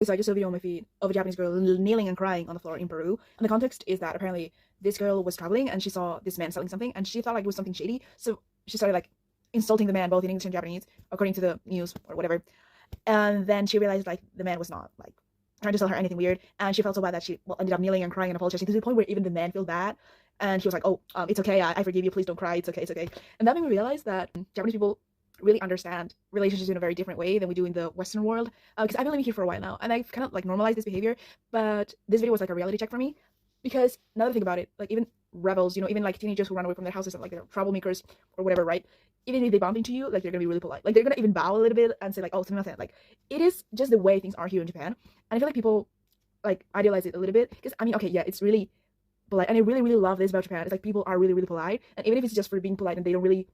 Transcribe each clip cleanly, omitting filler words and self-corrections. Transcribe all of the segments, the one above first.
So I just saw a video on my feed of a Japanese girl kneeling and crying on the floor in Peru. And the context is that apparently this girl was traveling and she saw this man selling something and she thought like it was something shady. So she started like insulting the man both in English and Japanese, according to the news or whatever. And then she realized like the man was not like trying to sell her anything weird, and she felt so bad that she ended up kneeling and crying and apologizing to the point where even the man felt bad. And he was like, "Oh, it's okay. I forgive you. Please don't cry. It's okay. It's okay." And that made me realize that Japanese people really understand relationships in a very different way than we do in the Western world. Because I've been living here for a while now, and I've kind of like normalized this behavior. But this video was like a reality check for me, because now that I think about it, like even rebels, even like teenagers who run away from their houses and like they're troublemakers or whatever, right? Even if they bump into you, like they're gonna be really polite. Like they're gonna even bow a little bit and say like, "Oh, it's nothing." Like it is just the way things are here in Japan, and I feel like people like idealize it a little bit. Because I mean, okay, yeah, it's really polite, and I really, really love this about Japan. It's like people are really, really polite, and even if it's just for being polite and they don't really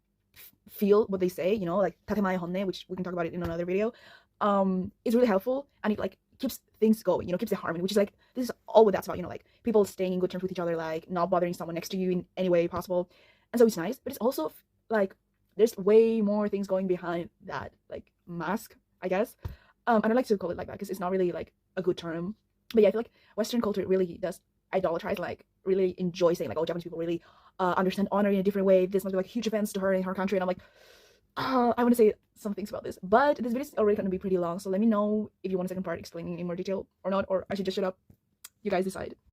feel what they say, like tatemae honne, which we can talk about it in another video, it's really helpful, and it like keeps things going, keeps the harmony, which is like this is all what that's about, like people staying in good terms with each other, like not bothering someone next to you in any way possible. And so it's nice, but it's also like there's way more things going behind that like mask, I guess. I don't like to call it like that because it's not really like a good term. But yeah, I feel like Western culture really does idolatrize, like really enjoy saying like, oh, Japanese people really understand honor in a different way. This must be like huge offense to her in her country. And I'm like, I want to say some things about this, but this video is already going to be pretty long. So let me know if you want a second part explaining in more detail or not, or I should just shut up. You guys decide.